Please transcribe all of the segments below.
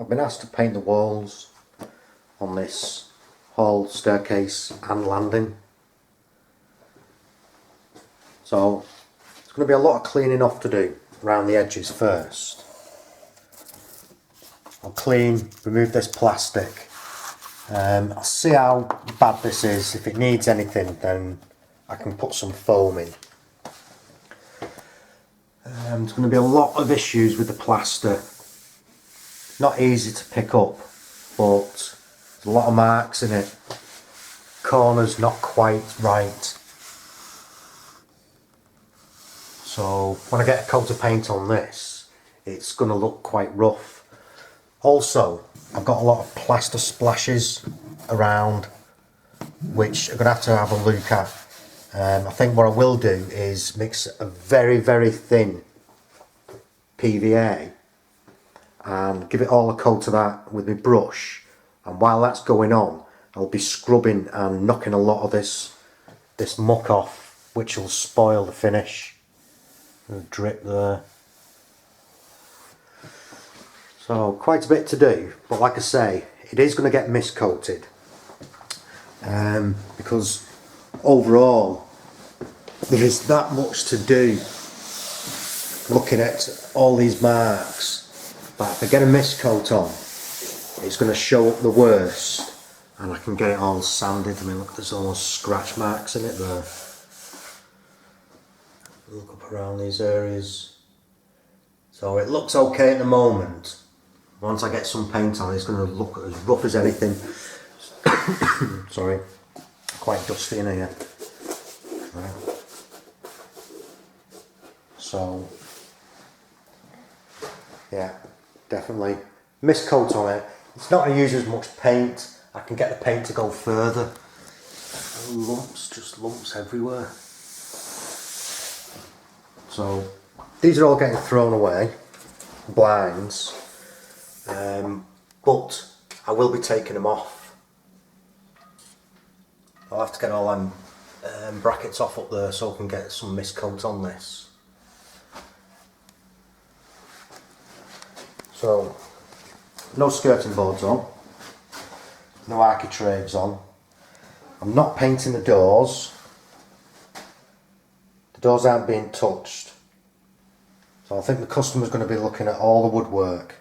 I've been asked to paint the walls on this hall, staircase and landing. So there's going to be a lot of cleaning off to do around the edges first. I'll clean, remove this plastic. I'll see how bad this is. If it needs anything, then I can put some foam in. There's going to be a lot of issues with the plaster. Not easy to pick up, but there's a lot of marks in it. Corners not quite right. So when I get a coat of paint on this, it's going to look quite rough. Also, I've got a lot of plaster splashes around, which I'm going to have a look at. I think what I will do is mix a very, very thin PVA and give it all a coat of that with my brush, and while that's going on I'll be scrubbing and knocking a lot of this muck off, which will spoil the finish. Drip there. So quite a bit to do, but like I say, it is going to get mist coated because overall there is that much to do looking at all these marks. But if I get a mist coat on, it's going to show up the worst, and I can get it all sanded. I mean, look, there's almost scratch marks in it there. Look up around these areas. So it looks okay at the moment. Once I get some paint on, it's going to look as rough as anything. Sorry, quite dusty in here. Right. So, yeah, definitely mist coat on it. It's not going to use as much paint. I can get the paint to go further. Lumps, just lumps everywhere. So these are all getting thrown away, blinds, but I will be taking them off. I'll have to get all them brackets off up there so I can get some mist coat on this. So no skirting boards on, no architraves on. I'm not painting the doors. The doors aren't being touched. So I think the customer's going to be looking at all the woodwork.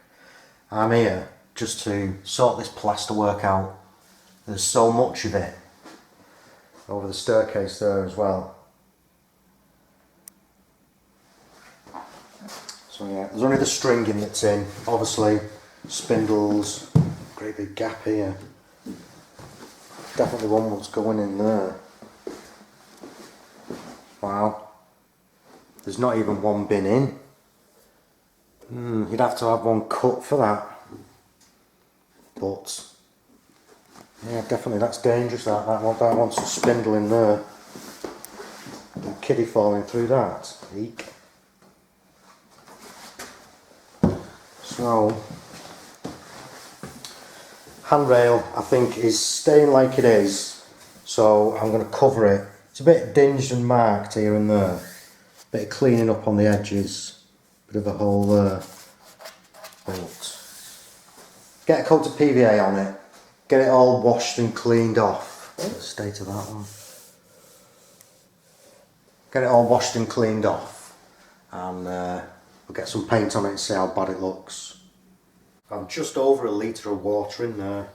I'm here just to sort this plaster work out. There's so much of it over the staircase there as well. So yeah, there's only the stringing that's in. Obviously spindles, great big gap here. Definitely one was going in there. Wow, there's not even one bin in. You'd have to have one cut for that. But yeah, definitely that's dangerous. That wants a spindle in there. And kiddie falling through that. Eek. So handrail I think is staying like it is. So I'm going to cover it. It's a bit dinged and marked here and there. Bit of cleaning up on the edges. Bit of a hole there. But get a coat of PVA on it. Get it all washed and cleaned off. What's the state of that one? Get it all washed and cleaned off. And we'll get some paint on it and see how bad it looks. I'm just over a litre of water in there.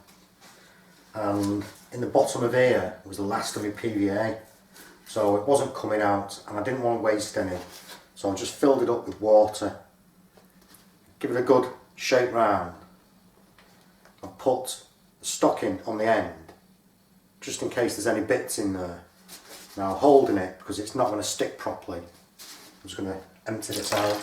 And in the bottom of here was the last of my PVA. So it wasn't coming out and I didn't want to waste any. So I just filled it up with water. Give it a good shake round. I put the stocking on the end, just in case there's any bits in there. Now holding it, because it's not going to stick properly, I'm just going to empty this out.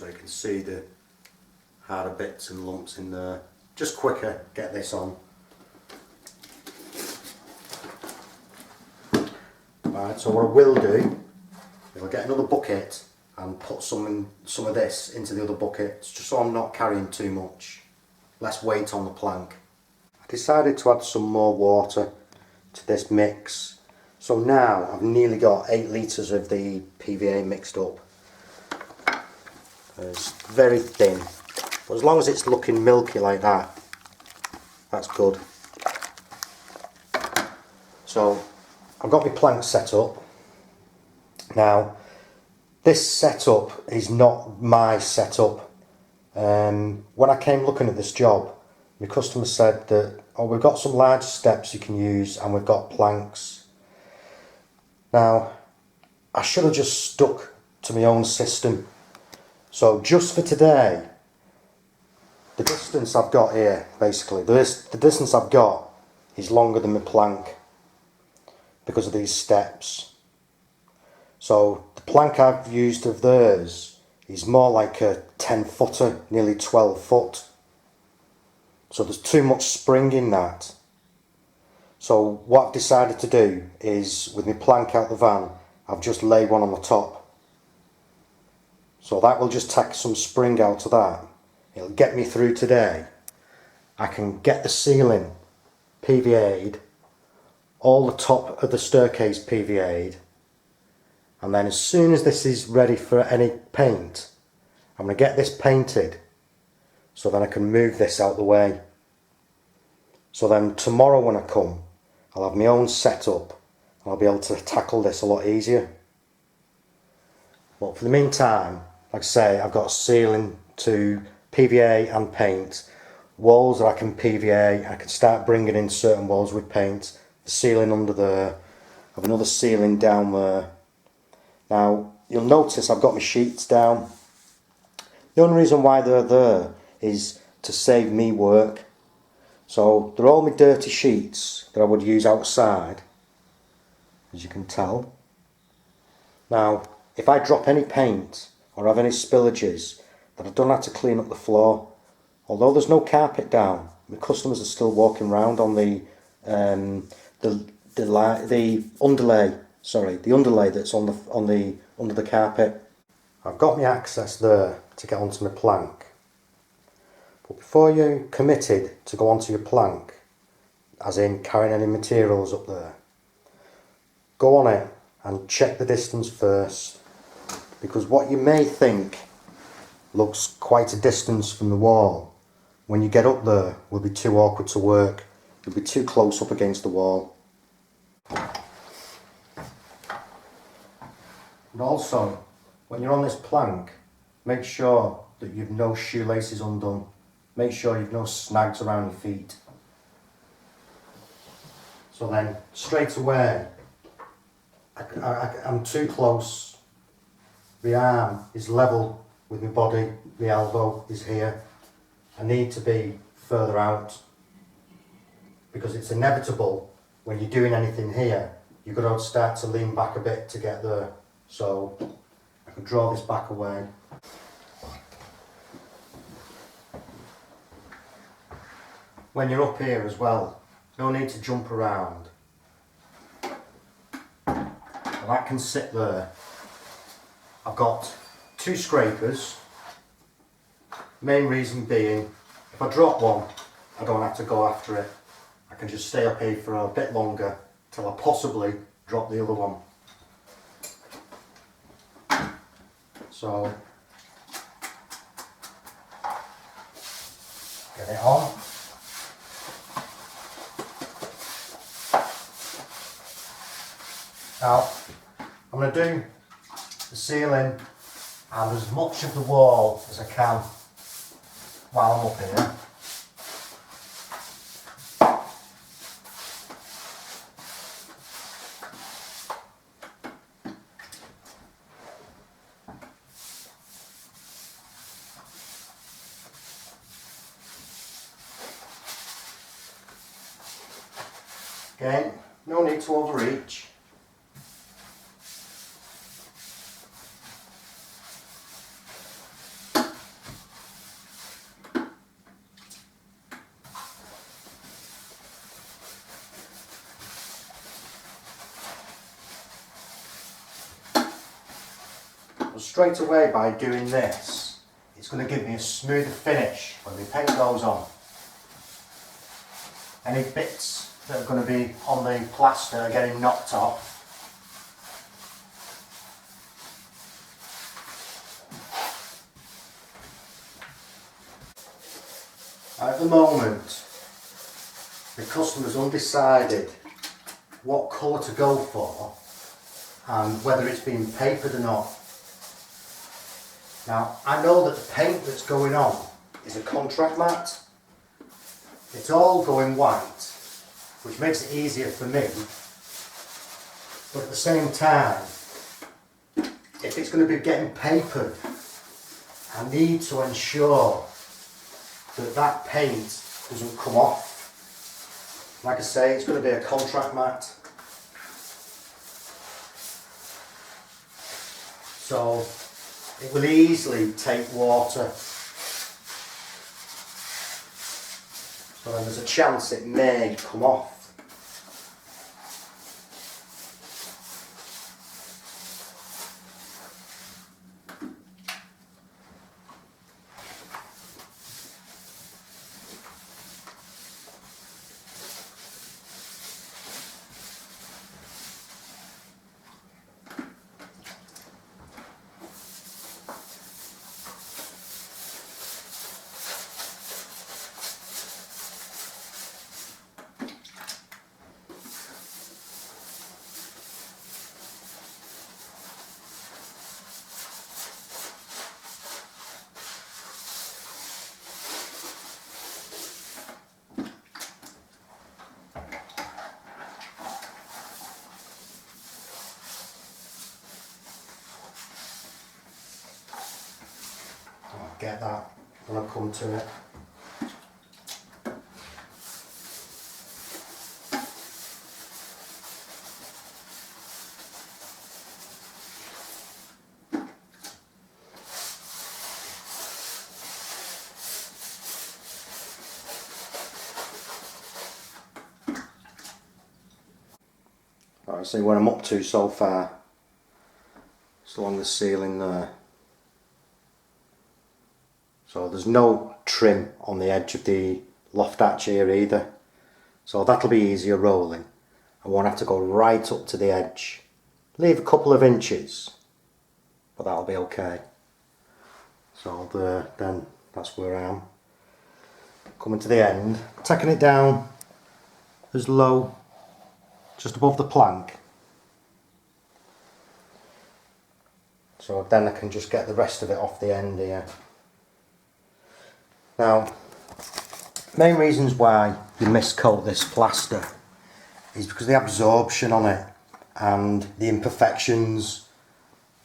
so you can see the harder bits and lumps in there. Just quicker, get this on. Right, so what I will do, I'll get another bucket and put some of this into the other bucket, just so I'm not carrying too much, less weight on the plank. I decided to add some more water to this mix. So now I've nearly got 8 litres of the PVA mixed up. It's very thin, but as long as it's looking milky like that, that's good. So I've got my plank set up. Now this setup is not my setup. When I came looking at this job, my customer said that, oh, we've got some large steps you can use and we've got planks. Now I should have just stuck to my own system. So just for today, the distance I've got here, basically, the distance I've got is longer than my plank because of these steps. So the plank I've used of theirs is more like a 10 footer, nearly 12 foot. So there's too much spring in that. So what I've decided to do is, with my plank out the van, I've just laid one on the top. So that will just take some spring out of that. It'll get me through today. I can get the ceiling PVA'd, all the top of the staircase PVA'd, and then as soon as this is ready for any paint, I'm going to get this painted so then I can move this out the way. So then tomorrow when I come, I'll have my own setup and I'll be able to tackle this a lot easier. But for the meantime, like I say, I've got a ceiling to PVA and paint, walls that I can PVA, I can start bringing in certain walls with paint, the ceiling under there, I have another ceiling down there. Now you'll notice I've got my sheets down. The only reason why they're there is to save me work. So they're all my dirty sheets that I would use outside, as you can tell. Now if I drop any paint or have any spillages, that I don't have to clean up the floor. Although there's no carpet down, my customers are still walking around on the underlay that's on the under the carpet. I've got my access there to get onto my plank. But before you're committed to go onto your plank, as in carrying any materials up there, go on it and check the distance first, because what you may think looks quite a distance from the wall, when you get up there will be too awkward to work. You'll be too close up against the wall. And also, when you're on this plank, make sure that you've no shoelaces undone. Make sure you've no snags around your feet. So then, straight away, I'm too close. The arm is level with my body, the elbow is here. I need to be further out, because it's inevitable when you're doing anything here, you've got to start to lean back a bit to get there. So I can draw this back away. When you're up here as well, no need to jump around. That can sit there. I've got 2 scrapers. Main reason being, if I drop one, I don't have to go after it. I can just stay up here for a bit longer till I possibly drop the other one. So, get it on. Now, I'm going to do the ceiling and as much of the wall as I can while I'm up here. Again, no need to overreach. But straight away by doing this, it's going to give me a smoother finish when the paint goes on. Any bits that are going to be on the plaster are getting knocked off. At the moment, the customer's undecided what colour to go for and whether it's being papered or not. Now, I know that the paint that's going on is a contract matte. It's all going white, which makes it easier for me. But at the same time, if it's going to be getting papered, I need to ensure that that paint doesn't come off. Like I say, it's going to be a contract matte. So it will easily take water. So then there's a chance it may come off. I'll get that when I come to it. Alright, see what I'm up to so far. Just along the ceiling there. So there's no trim on the edge of the loft arch here either. So that'll be easier rolling. I won't have to go right up to the edge. Leave a couple of inches, but that'll be okay. So then that's where I am. Coming to the end, taking it down as low, just above the plank. So then I can just get the rest of it off the end here. Now, main reasons why you miscoat this plaster is because of the absorption on it and the imperfections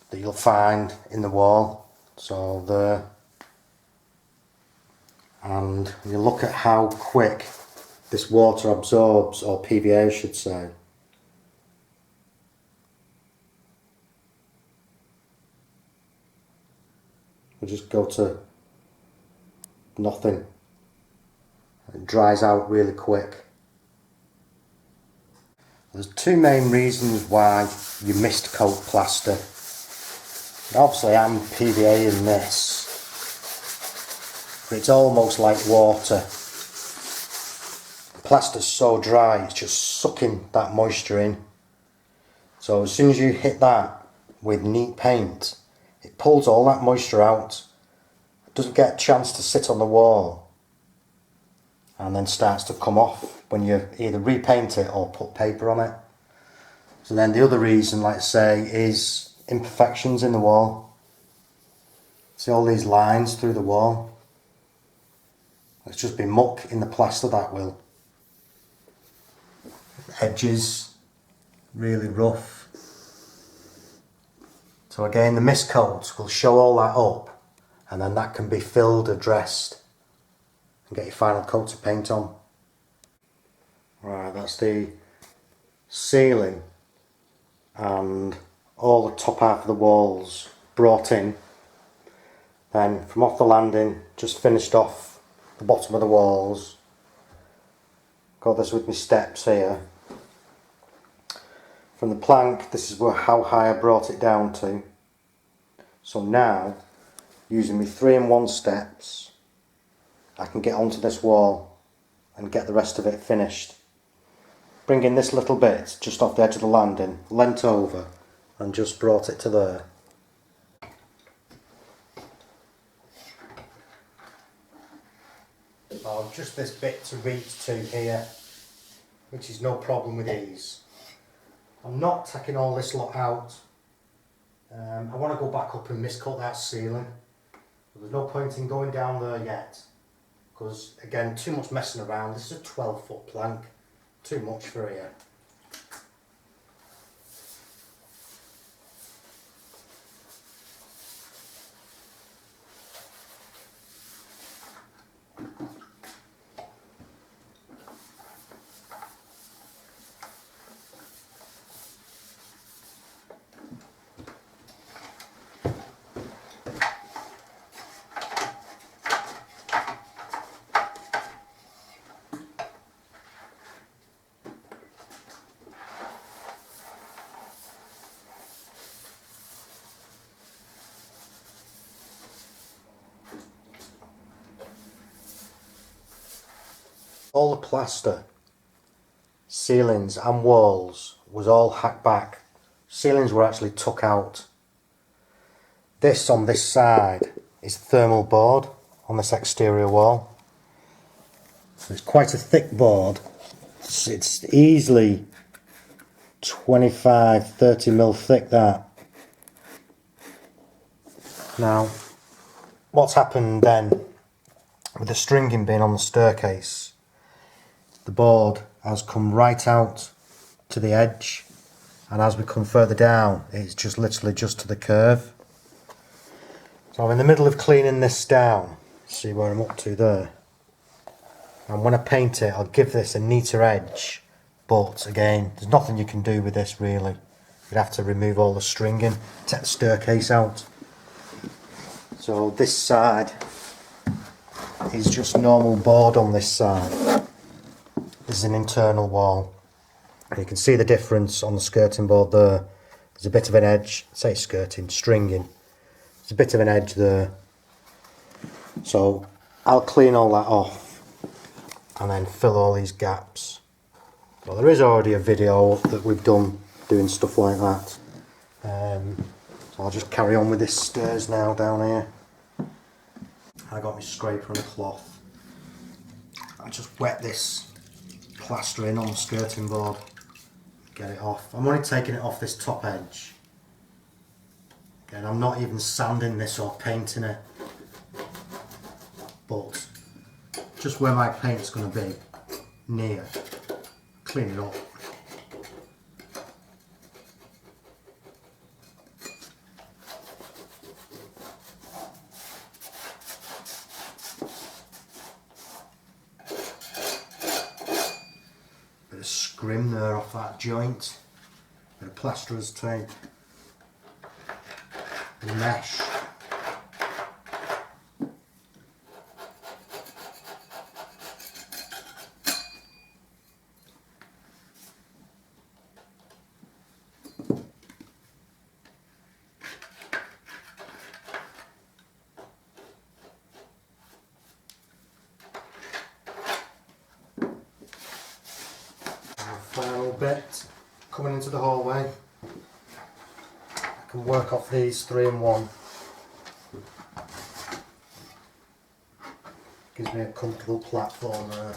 that you'll find in the wall. So there, and you look at how quick this water absorbs, or PVA I should say. We'll just go to nothing. It dries out really quick. There's two main reasons why you mist coat plaster. Obviously I'm PVA in this, but it's almost like water. The plaster's so dry, it's just sucking that moisture in. So as soon as you hit that with neat paint, it pulls all that moisture out. It doesn't get a chance to sit on the wall and then starts to come off when you either repaint it or put paper on it. So then the other reason, like I say, is imperfections in the wall. See all these lines through the wall? It's just been muck in the plaster, that will. Edges really rough. So again, the mist coat will show all that up, and then that can be filled, addressed, and get your final coat of paint on. Right, that's the ceiling and all the top half of the walls brought in. Then from off the landing, just finished off the bottom of the walls. Got this with my steps here. From the plank, this is how high I brought it down to. So now, using my 3-in-1 steps, I can get onto this wall and get the rest of it finished. Bringing this little bit just off the edge of the landing, leant over and just brought it to there. Oh, just this bit to reach to here, which is no problem with these. I'm not taking all this lot out. I want to go back up and miscut that ceiling. But there's no point in going down there yet, because again, too much messing around. This is a 12-foot plank, too much for here. All the plaster, ceilings and walls was all hacked back. Ceilings were actually took out. This on this side is thermal board on this exterior wall. So it's quite a thick board. It's easily 25-30 mm thick, that. Now, what's happened then with the stringing being on the staircase, the board has come right out to the edge, and as we come further down it's just literally just to the curve. So I'm in the middle of cleaning this down, see where I'm up to there, and when I paint it I'll give this a neater edge, but again there's nothing you can do with this really. You'd have to remove all the stringing, take the staircase out. So this side is just normal board on this side. This is an internal wall. And you can see the difference on the skirting board there. There's a bit of an edge, say skirting, stringing. There's a bit of an edge there. So I'll clean all that off and then fill all these gaps. Well, there is already a video that we've done doing stuff like that. So I'll just carry on with this stairs now down here. I got my scraper and a cloth. I just wet this plaster in on the skirting board, get it off. I'm only taking it off this top edge. Again, I'm not even sanding this or painting it, but just where my paint's going to be, near, clean it up. Bit of scrim there off that joint, bit of plasterer's tape, mesh. Final bit coming into the hallway. I can work off these 3-in-1. Gives me a comfortable platform there.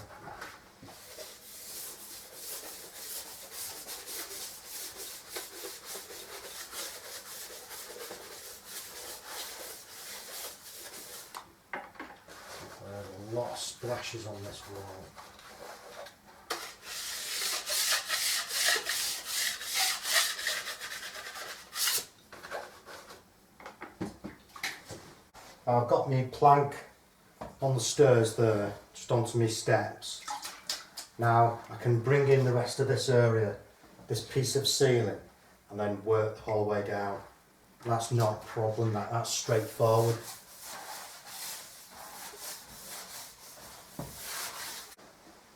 There's a lot of splashes on this wall. I've got my plank on the stairs there, just onto my steps. Now I can bring in the rest of this area, this piece of ceiling, and then work the whole way down. That's not a problem, that's straightforward.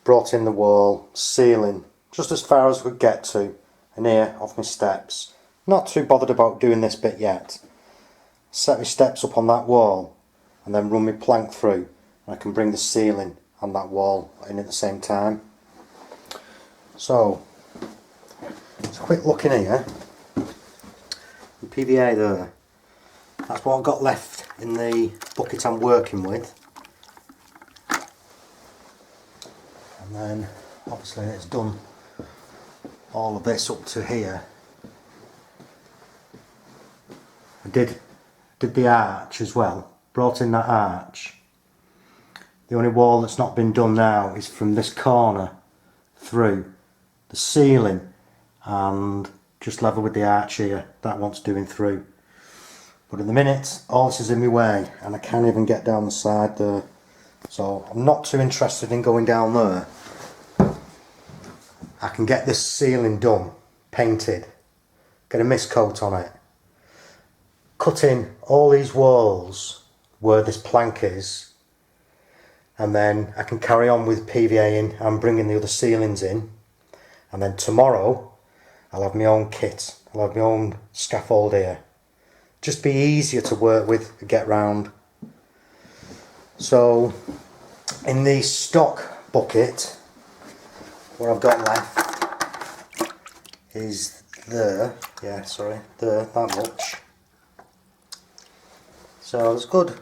Brought in the wall, ceiling, just as far as we could get to, and here off my steps. Not too bothered about doing this bit yet. set my steps up on that wall and then run my plank through, and I can bring the ceiling on that wall in at the same time. So let's have a quick look in here. The PVA there, that's what I've got left in the bucket I'm working with. And then obviously it's done all of this up to here. I did the arch as well, brought in that arch. The only wall that's not been done now is from this corner through the ceiling and just level with the arch here. That one's doing through. But at the minute all this is in my way and I can't even get down the side there. So I'm not too interested in going down there. I can get this ceiling done, painted, get a mist coat on it, cut in all these walls where this plank is, and then I can carry on with PVAing and bringing the other ceilings in, and then tomorrow I'll have my own kit, I'll have my own scaffold here. Just be easier to work with and get round. So in the stock bucket, what I've got left is there, that much. So it's good,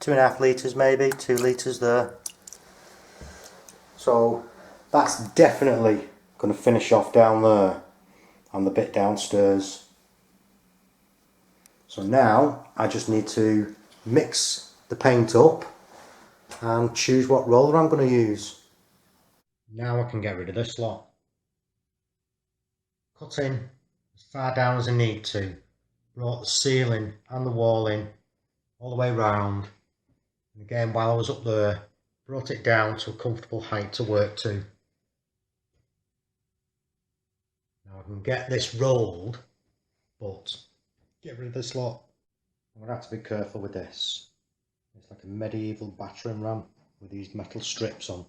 2.5 litres maybe, 2 litres there. So that's definitely going to finish off down there and the bit downstairs. So now I just need to mix the paint up and choose what roller I'm going to use. Now I can get rid of this lot. Cut in as far down as I need to. Brought the ceiling and the wall in all the way round. And again, while I was up there, brought it down to a comfortable height to work to. Now I can get this rolled, but get rid of this lot. I'm going to have to be careful with this. It's like a medieval battering ram with these metal strips on.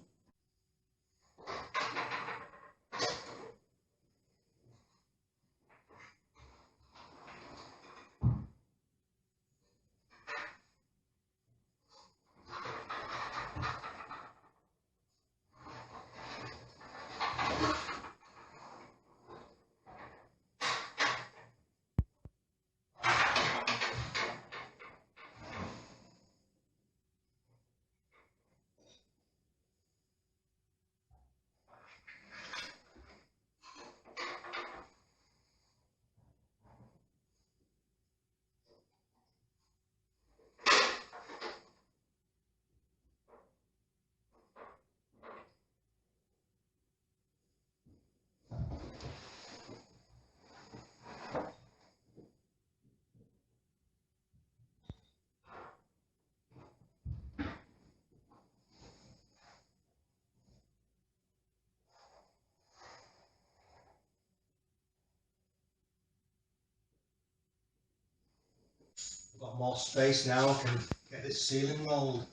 I've got more space now, I can get this ceiling rolled.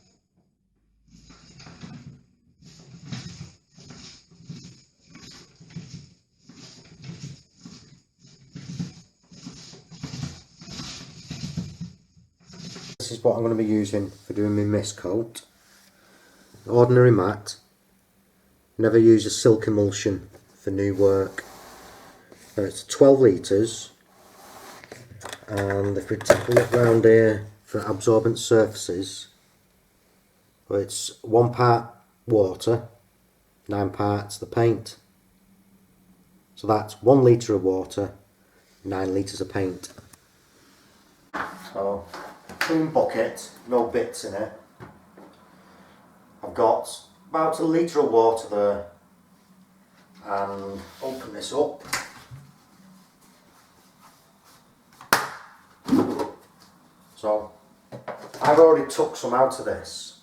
This is what I'm going to be using for doing my mist coat. Ordinary mat. Never use a silk emulsion for new work. Now it's 12 litres, and if we take a look round here for absorbent surfaces, well, it's 1 part water, 9 parts the paint. So that's 1 litre of water, 9 litres of paint. So, clean bucket, no bits in it. I've got about 1 litre of water there, and open this up. So I've already took some out of this.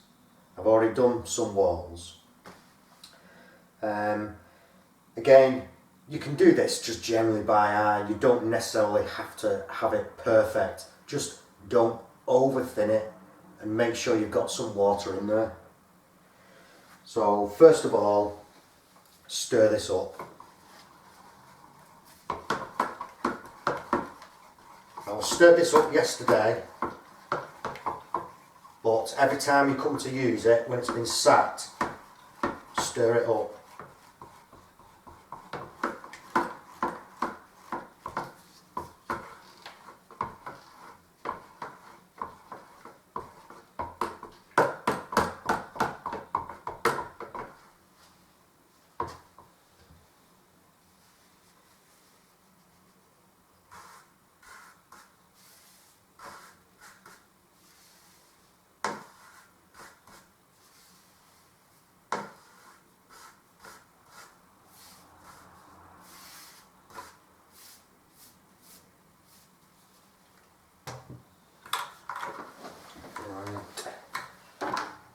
I've already done some walls. Again, you can do this just generally by eye. You don't necessarily have to have it perfect. Just don't over thin it and make sure you've got some water in there. So first of all, stir this up. I'll stirred this up yesterday, but every time you come to use it, when it's been sat, stir it up.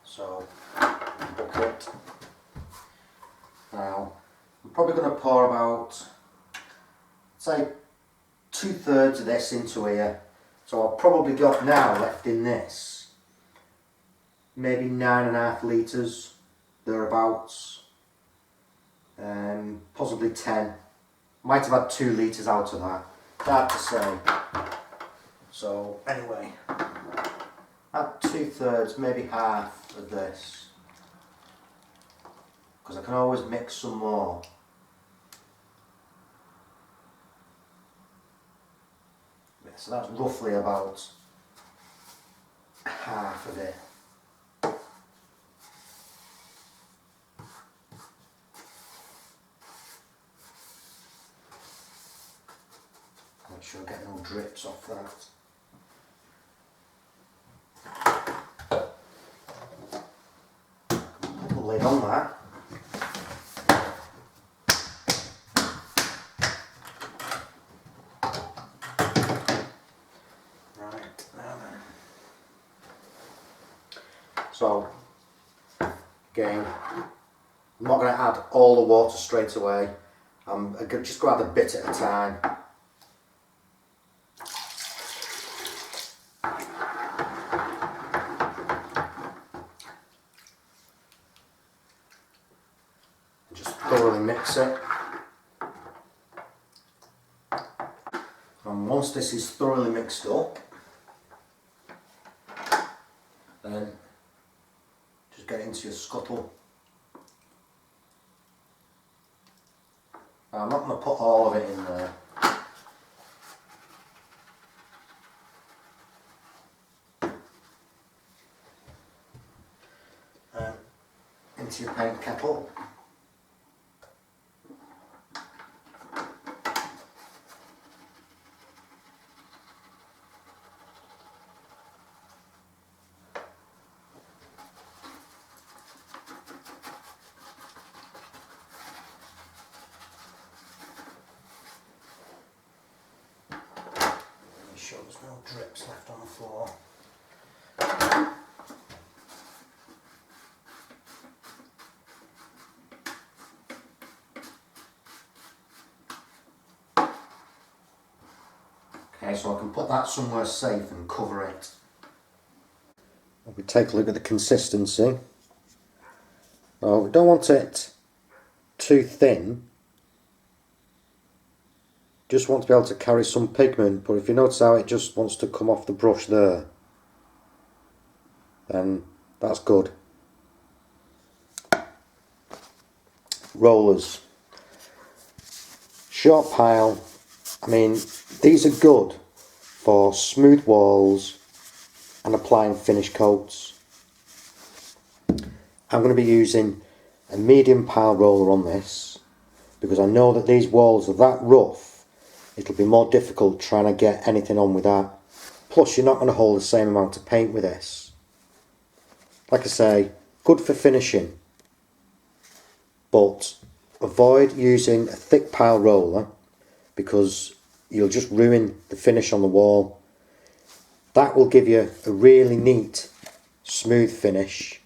So, bucket. Now, I'm probably going to pour about, say, 2/3 of this into here. So I've probably got now left in this, maybe 9.5 litres, thereabouts, possibly 10. Might have had 2 litres out of that, hard to say. So anyway, add 2/3, maybe half of this, because I can always mix some more. Yeah, so that's roughly about half of it. Make sure I get no drips off that. Put the lid on that. Right, now then. So, again, I'm not going to add all the water straight away. I'm just going to add a bit at a time. Just thoroughly mix it. And once this is thoroughly mixed up, then just get it into your scuttle. Now, I'm not going to put all of it in there. Into your paint kettle. Make sure there's no drips left on the floor. Okay, so I can put that somewhere safe and cover it. We take a look at the consistency. Now, we don't want it too thin. Just want to be able to carry some pigment, but if you notice how it just wants to come off the brush there, then that's good. Rollers. Short pile. I mean, these are good for smooth walls and applying finish coats. I'm going to be using a medium pile roller on this because I know that these walls are that rough, it'll be more difficult trying to get anything on with that. Plus, you're not going to hold the same amount of paint with this. Like I say, good for finishing, but avoid using a thick pile roller because you'll just ruin the finish on the wall. That will give you a really neat, smooth finish,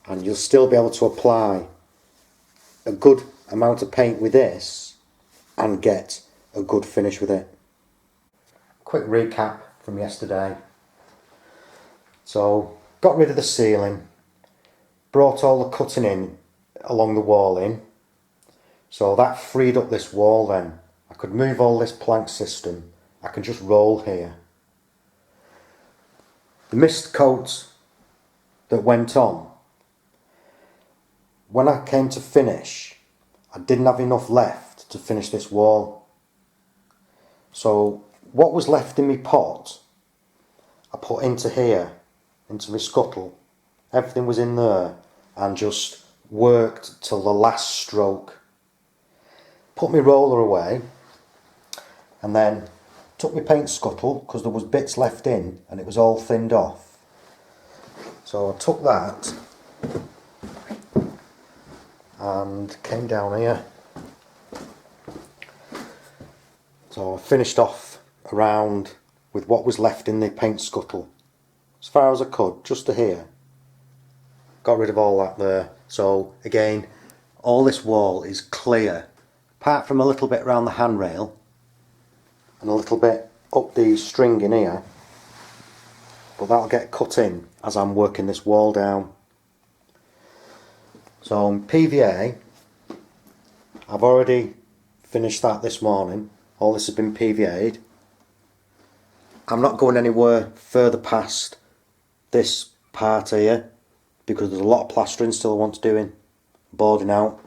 and you'll still be able to apply a good amount of paint with this and get a good finish with it. Quick recap from yesterday. So, got rid of the ceiling, brought all the cutting in along the wall in, so that freed up this wall then. I could move all this plank system I can just roll here. The mist coat that went on, when I came to finish, I didn't have enough left to finish this wall. So what was left in my pot, I put into here, into my scuttle. Everything was in there and just worked till the last stroke. Put my roller away and then took my paint scuttle because there was bits left in and it was all thinned off. So I took that and came down here. So I finished off around with what was left in the paint scuttle as far as I could, just to here. Got rid of all that there. So again, all this wall is clear apart from a little bit around the handrail and a little bit up the string in here, but that'll get cut in as I'm working this wall down. So on PVA, I've already finished that this morning. All this has been PVA'd. I'm not going anywhere further past this part here because there's a lot of plastering still I want to do in, boarding out.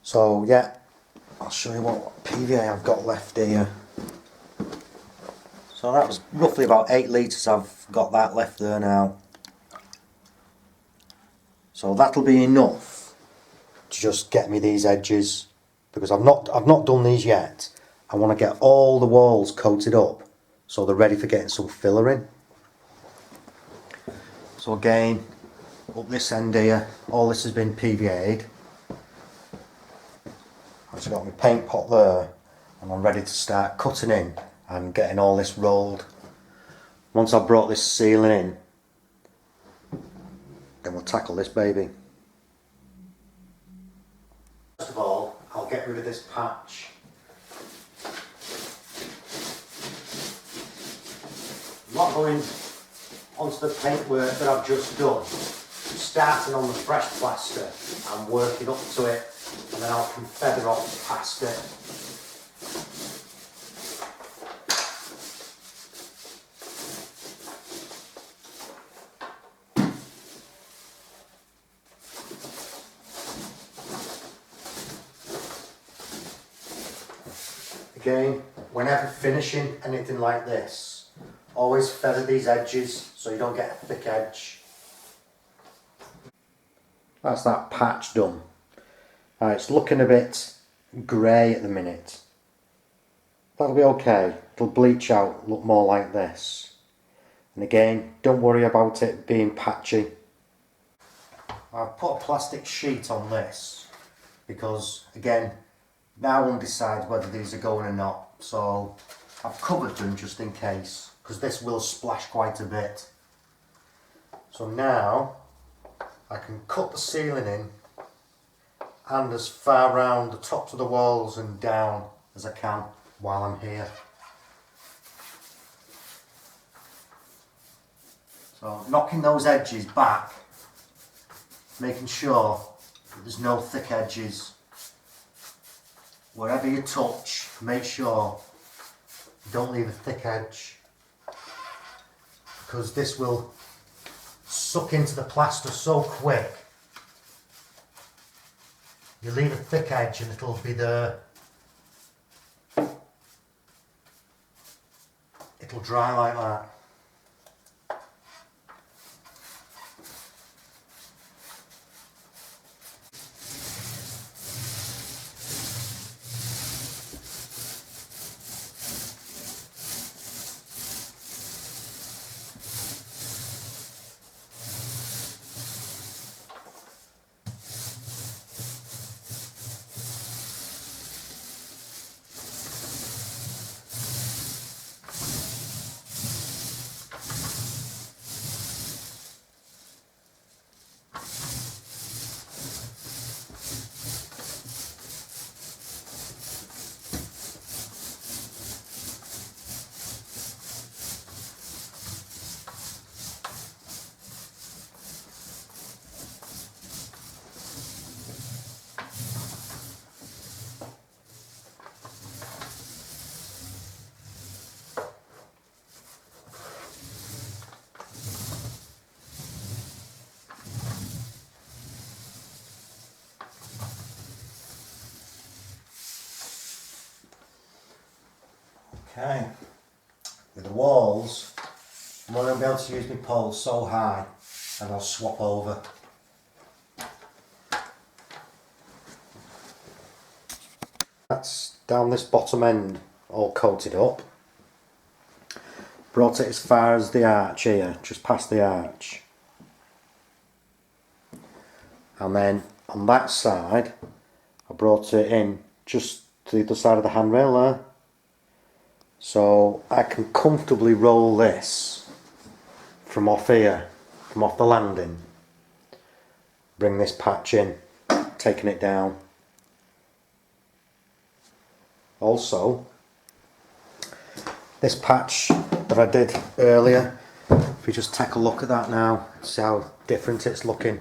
So yeah, I'll show you what PVA I've got left here. So that was roughly about 8 litres I've got that left there now. So that'll be enough to just get me these edges, because I've not done these yet. I want to get all the walls coated up so they're ready for getting some filler in. So again, up this end here, all this has been PVA'd. I've just got my paint pot there and I'm ready to start cutting in and getting all this rolled. Once I've brought this sealing in, then we'll tackle this baby. First of all, I'll get rid of this patch. I'm not going onto the paintwork that I've just done. I'm starting on the fresh plaster and working up to it, and then I can feather off past it. Again, whenever finishing anything like this, always feather these edges so you don't get a thick edge. That's that patch done. It's looking a bit grey at the minute. That'll be okay. It'll bleach out, look more like this. And again, don't worry about it being patchy. I've put a plastic sheet on this because, again, now one decides whether these are going or not. So I've covered them just in case, because this will splash quite a bit. So now I can cut the ceiling in and as far round the tops of the walls and down as I can while I'm here. So knocking those edges back, making sure that there's no thick edges. Wherever you touch, make sure you don't leave a thick edge, because this will suck into the plaster so quick. You leave a thick edge and it'll be there. It'll dry like that. Okay, with the walls, I'm not going to be able to use my pole so high, and I'll swap over. That's down this bottom end, all coated up. Brought it as far as the arch here, just past the arch. And then on that side, I brought it in just to the other side of the handrail there. So I can comfortably roll this from off here, from off the landing. Bring this patch in, taking it down. Also, this patch that I did earlier, if you just take a look at that now, see how different it's looking.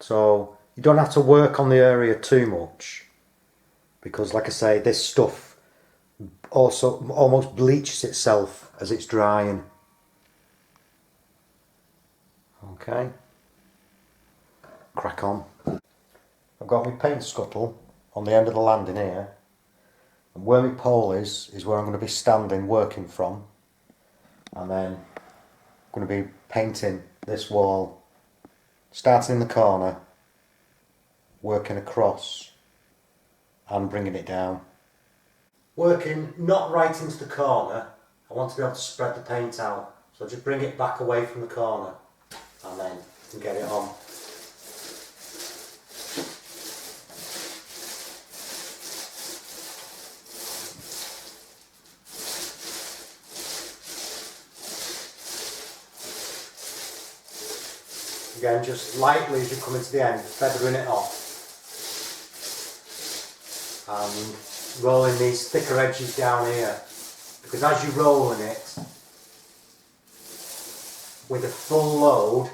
So you don't have to work on the area too much, because like I say, this stuff also almost bleaches itself as it's drying. Okay, crack on. I've got my paint scuttle on the end of the landing here, and where my pole is where I'm going to be standing working from, and then I'm going to be painting this wall, starting in the corner, working across and bringing it down. Working not right into the corner, I want to be able to spread the paint out, so just bring it back away from the corner and then get it on. Again, just lightly as you come into the end, feathering it off and rolling these thicker edges down here, because as you're rolling it with a full load,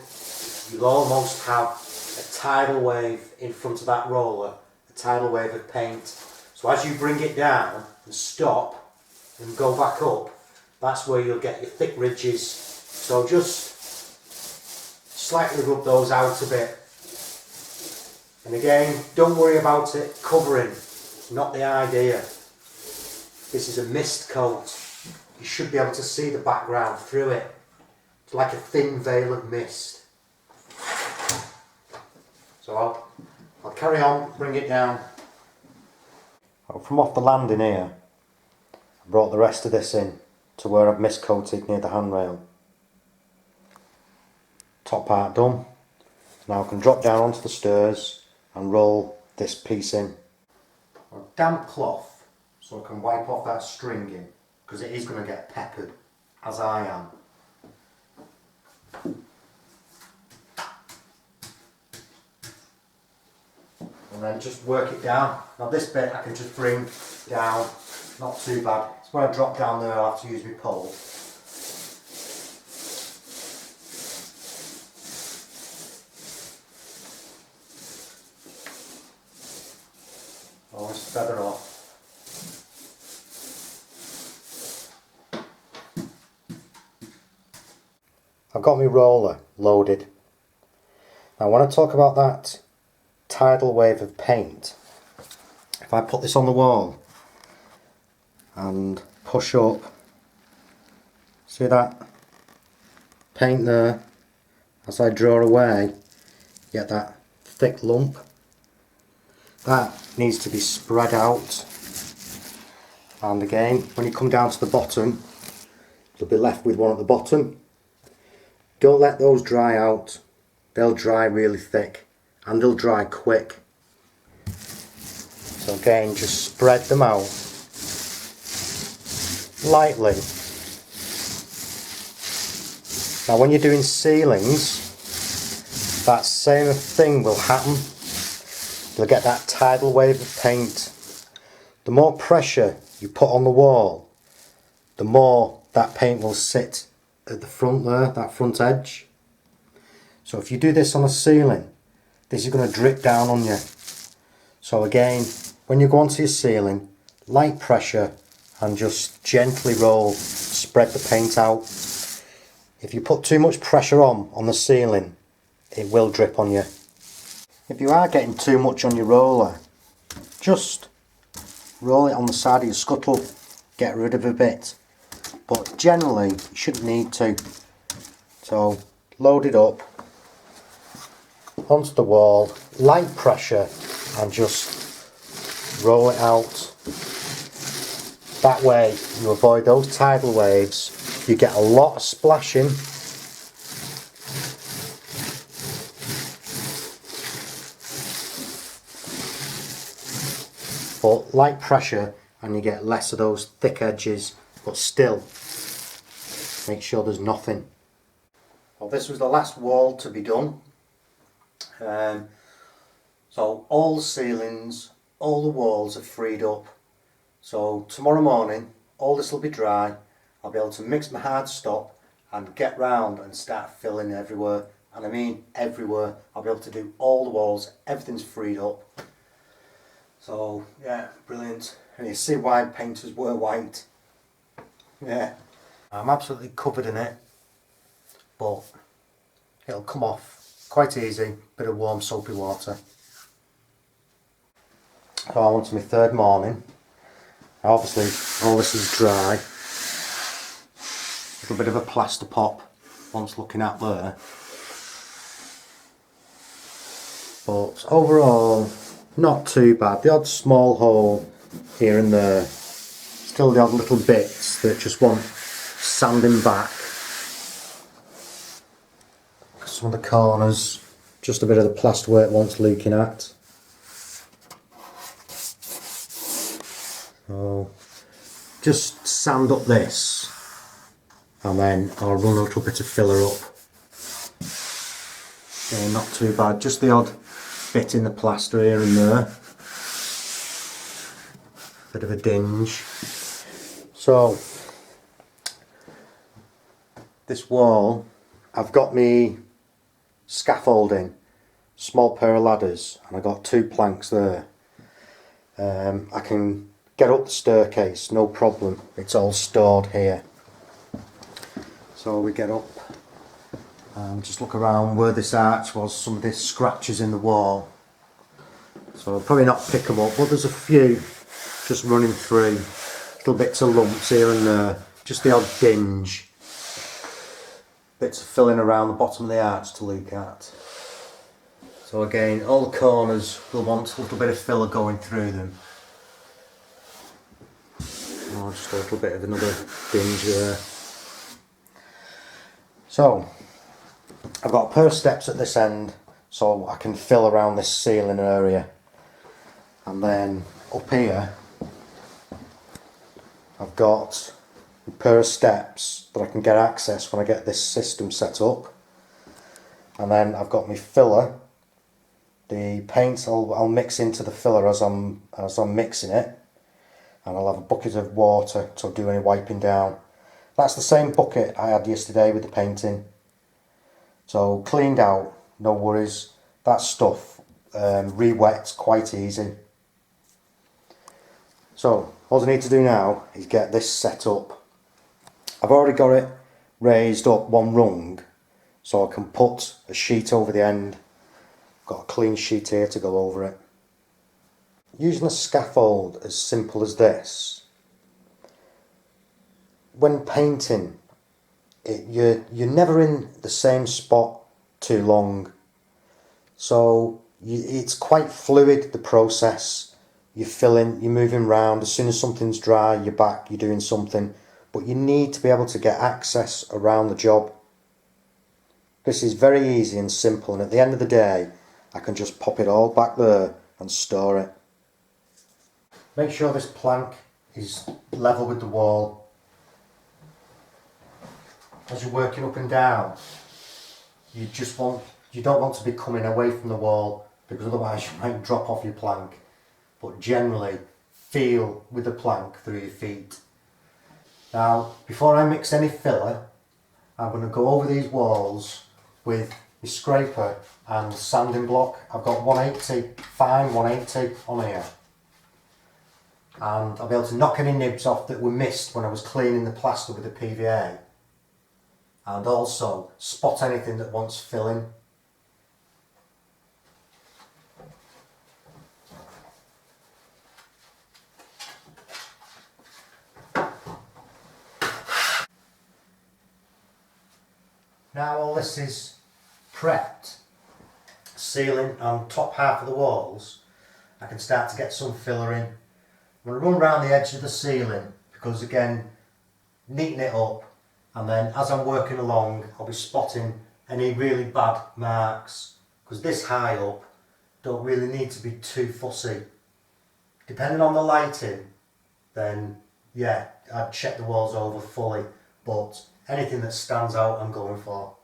you'll almost have a tidal wave in front of that roller, a tidal wave of paint. So as you bring it down and stop and go back up, that's where you'll get your thick ridges. So just slightly rub those out a bit. And again, don't worry about it covering, it's not the idea. This is a mist coat. You should be able to see the background through it. It's like a thin veil of mist. So I'll carry on, bring it down. From off the landing here, I brought the rest of this in to where I've mist coated near the handrail. Top part done. Now I can drop down onto the stairs and roll this piece in. A damp cloth so I can wipe off that stringing, because it is going to get peppered, as I am. And then just work it down. Now this bit I can just bring down, not too bad. It's when I drop down there I'll have to use my pole. Always feather off. I've got my roller loaded. Now when I talk about that tidal wave of paint, if I put this on the wall and push up, see that paint there, as I draw away, you get that thick lump. That needs to be spread out, and again when you come down to the bottom you'll be left with one at the bottom. Don't let those dry out, they'll dry really thick and they'll dry quick. So again, just spread them out lightly. Now when you're doing ceilings, that same thing will happen. You'll get that tidal wave of paint. The more pressure you put on the wall, the more that paint will sit at the front there, that front edge. So if you do this on a ceiling, this is going to drip down on you. So again, when you go onto your ceiling, light pressure and just gently roll, spread the paint out. If you put too much pressure on the ceiling, it will drip on you. If you are getting too much on your roller, just roll it on the side of your scuttle, get rid of a bit, but generally you shouldn't need to. So load it up onto the wall, light pressure, and just roll it out. That way you avoid those tidal waves, you get a lot of splashing, but light pressure and you get less of those thick edges, but still make sure there's nothing. Well, this was the last wall to be done. So all the ceilings, all the walls are freed up. So tomorrow morning all this will be dry. I'll be able to mix my hard stop and get round and start filling everywhere, and I mean everywhere. I'll be able to do all the walls, everything's freed up. So yeah, brilliant. And you see why painters wear white. Yeah, I'm absolutely covered in it, but it'll come off quite easy. Bit of warm soapy water. So I'm on to my third morning. Obviously all this is dry. A little bit of a plaster pop once looking at there. But overall not too bad. The odd small hole here and there. Still the odd little bits that just want sanding back. Some of the corners, just a bit of the plasterwork wants looking at. So just sand up this and then I'll run a little bit of filler up. Yeah, not too bad, just the odd bit in the plaster here and there. Bit of a dinge. So this wall, I've got me scaffolding, small pair of ladders, and I've got 2 planks there. I can get up the staircase, no problem, it's all stored here. So we get up and just look around where this arch was, some of these scratches in the wall. So I'll probably not pick them up, but there's a few just running through, little bits of lumps here and there, just the odd dinge. Bits of filling around the bottom of the arch to look at. So again, all the corners will want a little bit of filler going through them. Oh, just a little bit of another dinge there. So I've got a pair of steps at this end so I can fill around this ceiling area, and then up here I've got a pair of steps that I can get access when I get this system set up, and then I've got my filler. The paint I'll mix into the filler as I'm mixing it, and I'll have a bucket of water to do any wiping down. That's the same bucket I had yesterday with the painting. So cleaned out, no worries. That stuff re-wets quite easy. So all I need to do now is get this set up. I've already got it raised up 1 rung so I can put a sheet over the end. Got a clean sheet here to go over it. Using a scaffold as simple as this, when painting, you're never in the same spot too long. So it's quite fluid, the process. You're filling, you're moving around. As soon as something's dry, you're back, you're doing something. But you need to be able to get access around the job. This is very easy and simple, and at the end of the day, I can just pop it all back there and store it. Make sure this plank is level with the wall. As you're working up and down, you don't want to be coming away from the wall, because otherwise you might drop off your plank. But generally, feel with the plank through your feet. Now, before I mix any filler, I'm going to go over these walls with my scraper and sanding block. I've got 180, fine 180 on here. And I'll be able to knock any nibs off that were missed when I was cleaning the plaster with the PVA. And also spot anything that wants filling. Now all this is prepped, ceiling and top half of the walls, I can start to get some filler in. I'm going to run around the edge of the ceiling because again, neaten it up, and then as I'm working along I'll be spotting any really bad marks, because this high up don't really need to be too fussy. Depending on the lighting, then yeah, I'd check the walls over fully, but anything that stands out I'm going for.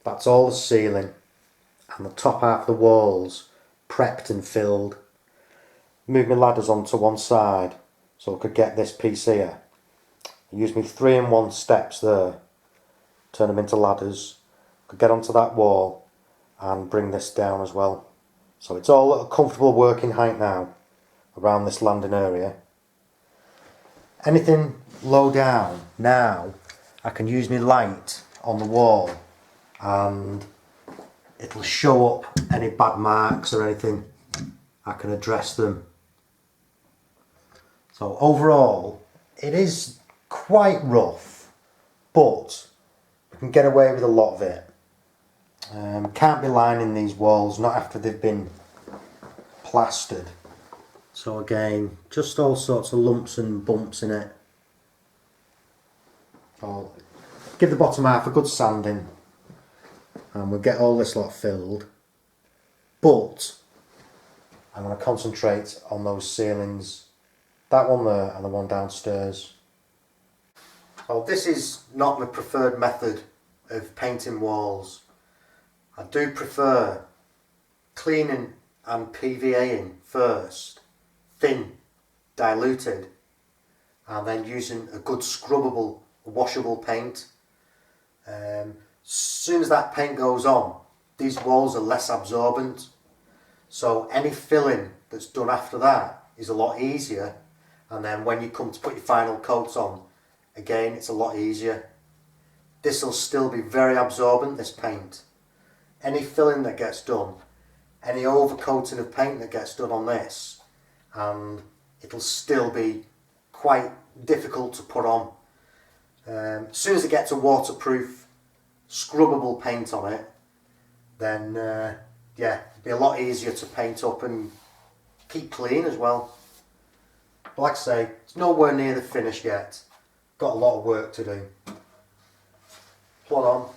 That's all the ceiling and the top half of the walls prepped and filled. Move my ladders onto one side so I could get this piece here. I use my 3-in-1 steps there, turn them into ladders, could get onto that wall and bring this down as well. So it's all at a comfortable working height now around this landing area. Anything low down now, I can use my light on the wall and it'll show up any bad marks or anything. I can address them. So overall it is quite rough, but we can get away with a lot of it. Can't be lining these walls, not after they've been plastered. So again, just all sorts of lumps and bumps in it. I'll give the bottom half a good sanding and we'll get all this lot filled, but I'm going to concentrate on those ceilings, that one there and the one downstairs. Well, this is not my preferred method of painting walls. I do prefer cleaning and PVAing first, thin, diluted, and then using a good scrubbable, washable paint. As soon as that paint goes on, these walls are less absorbent, so any filling that's done after that is a lot easier, and then when you come to put your final coats on, again it's a lot easier. This will still be very absorbent, this paint. Any filling that gets done, any overcoating of paint that gets done on this, and it'll still be quite difficult to put on. As soon as it gets a waterproof, scrubbable paint on it, then yeah, it'll be a lot easier to paint up and keep clean as well. But like I say, it's nowhere near the finish yet. Got a lot of work to do. Plod on.